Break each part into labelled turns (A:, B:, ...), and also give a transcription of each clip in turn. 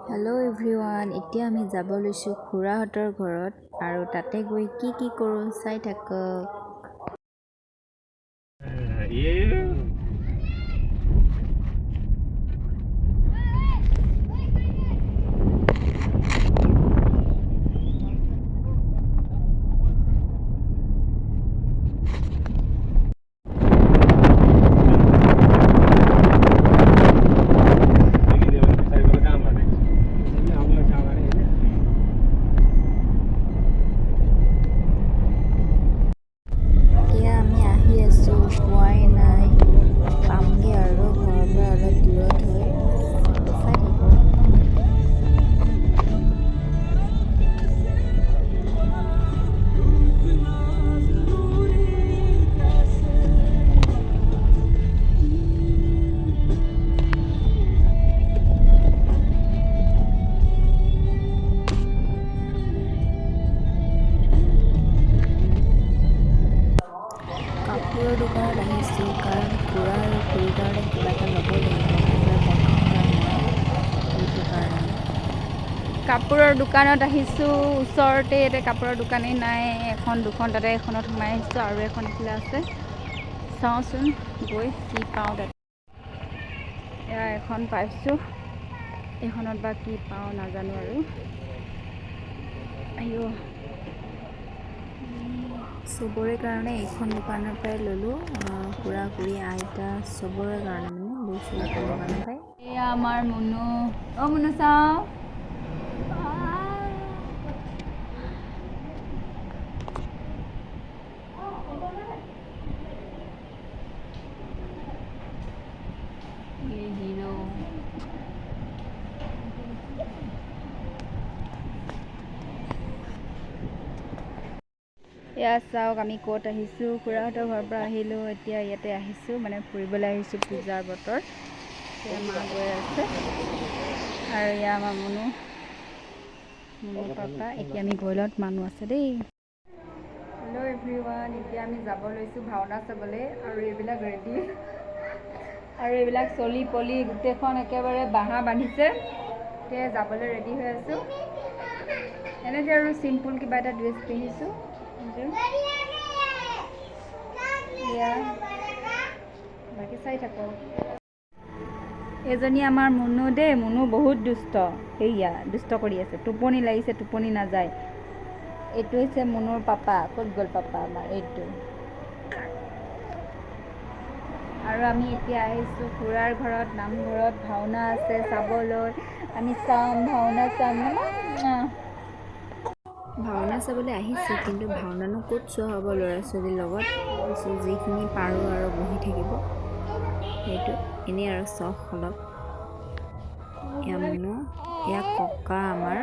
A: Hello' everyone, এতিয়া আমি যাব লৈছোঁ খুৰাহঁতৰ ঘৰত আৰু তাতে গৈ কি কৰোঁ চাই থাকক। এয়া আমি আহি আছোঁ, পোৱাই নাই, পামগৈ আৰু ঘৰৰ পৰা অলপ দূৰত হৈ চাই থাকক। কাপোৰৰ দোকানত আহিছোঁ কাৰণ খুৰা আৰু খুৰীৰ কাৰণে কিবা এটা ল'ব লাগিব, খুৰাই পচন্দ নাই সেইটো কাৰণে।
B: কাপোৰৰ দোকানত আহিছোঁ, ওচৰতে ইয়াতে কাপোৰৰ দোকানেই নাই, এখন দুখন তাতে এখনত সোমাই আহিছোঁ আৰু এখন এইফালে আছে। চাওঁচোন গৈ কি পাওঁ তাত। এয়া এখন পাইছোঁ, এইখনত বা কি পাওঁ নাজানো আৰু। আইঅ'
A: চবৰে কাৰণে এইখন দোকানৰ পৰাই ল'লোঁ, খুৰা খুৰী আইতা চবৰে কাৰণে মানে লৈছোঁ এইখন দোকানৰ পৰাই।
B: এয়া আমাৰ মুনু, অ' মুনু চাওঁ। এয়া চাওক আমি ক'ত আহিছোঁ, খুৰাহঁতৰ ঘৰৰ পৰা আহিলোঁ, এতিয়া ইয়াতে আহিছোঁ মানে ফুৰিবলৈ আহিছোঁ, পূজাৰ বতৰ। এয়া মা গৈ আছে আৰু এয়া আমাৰ মুনু পাপা। এতিয়া আমি গৈ লওঁত মানুহ আছে দেই। হেল্ল' এভৰিৱান, এতিয়া আমি যাব লৈছোঁ ভাওনা চাবলৈ আৰু এইবিলাক ৰেডি আৰু এইবিলাক চলি পলি গোটেইখন একেবাৰে বাঁহা বান্ধিছে, এতিয়া যাবলৈ ৰেডি হৈ আছোঁ। এনেকৈ আৰু চিম্পুল কিবা এটা ড্ৰেছ পিন্ধিছোঁ। বাকী চাই থাকক। এজনী আমাৰ মুনু দেই, মুনু বহুত দুষ্ট, সেয়া দুষ্ট কৰি আছে, টোপনি লাগিছে টোপনি নাযায়। এইটো হৈছে মুনুৰ পাপা, ক'ত গ'ল পাপা আমাৰ এইটো। আৰু আমি এতিয়া আহিছোঁ খুৰাৰ ঘৰত, নামঘৰত ভাওনা আছে চাবলৈ, আমি চাম ভাওনা চাম।
A: ভাওনা চাবলৈ আহিছোঁ, কিন্তু ভাওনানো ক'ত চোৱা হ'ব ল'ৰা ছোৱালীৰ লগত, যিখিনি পাৰোঁ আৰু বহি থাকিব, সেইটো এনেই আৰু চখ অলপ। এয়া মুনু, এয়া ককা আমাৰ,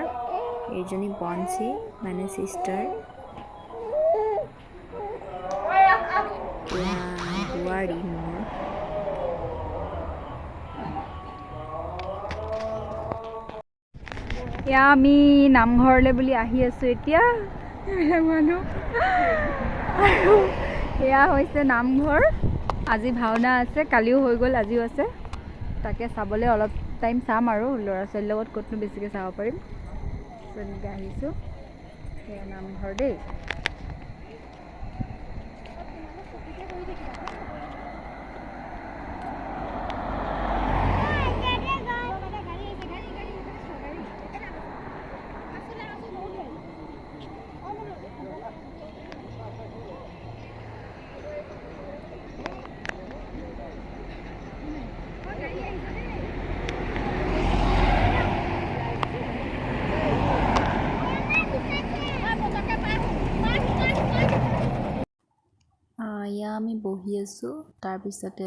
A: এইজনী বঞ্চি মানে চিষ্টাৰ, এয়া বোৱাৰী মুনুৰ।
B: এয়া আমি নামঘৰলৈ বুলি আহি আছোঁ এতিয়া, মানুহ আৰু এয়া হৈছে নামঘৰ। আজি ভাওনা আছে, কালিও হৈ গ'ল আজিও আছে, তাকে চাবলৈ অলপ টাইম চাম আৰু ল'ৰা ছোৱালীৰ লগত ক'তনো বেছিকৈ চাব পাৰিম। তেনেকৈ আহিছোঁ, সেয়া নামঘৰ দেই।
A: এয়া আমি বহি আছোঁ, তাৰপিছতে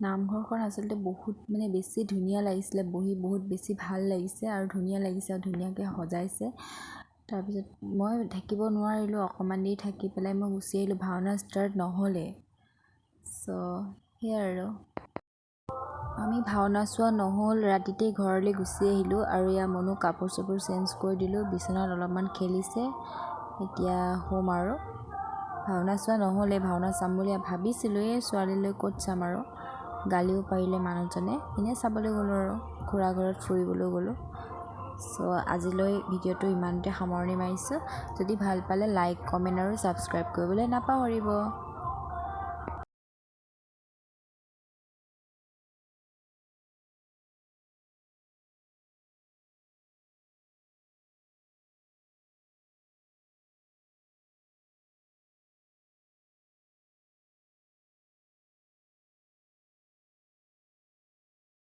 A: নামঘৰখন আচলতে বহুত মানে বেছি ধুনীয়া লাগিছিলে, বহি বহুত বেছি ভাল লাগিছে আৰু ধুনীয়া লাগিছে আৰু ধুনীয়াকৈ সজাইছে। তাৰপিছত মই থাকিব নোৱাৰিলোঁ, অকণমান দেৰি থাকি পেলাই মই গুচি আহিলোঁ, ভাওনা ষ্টাৰ্ট নহ'লে। সেয়াই আৰু আমি ভাওনা চোৱা নহ'ল, ৰাতিতেই ঘৰলৈ গুচি আহিলোঁ আৰু এয়া মনো কাপোৰ চাপোৰ চেঞ্জ কৰি দিলোঁ, বিচনাত অলপমান খেলিছে, এতিয়া শুম আৰু। ভাওনা চোৱা নহ'লে, ভাওনা চাম বুলি ভাবিছিলোঁ, এই ছোৱালীলৈ ক'ত চাম আৰু, গালিও পাৰিলে মানুহজনে, এনেই চাবলৈ গ'লোঁ আৰু খুৰা ঘৰত ফুৰিবলৈ গ'লোঁ। চ' আজিলৈ ভিডিঅ'টো ইমানতে সামৰণি মাৰিছোঁ। যদি ভাল পালে লাইক কমেণ্ট আৰু ছাবস্ক্ৰাইব কৰিবলৈ নাপাহৰিব।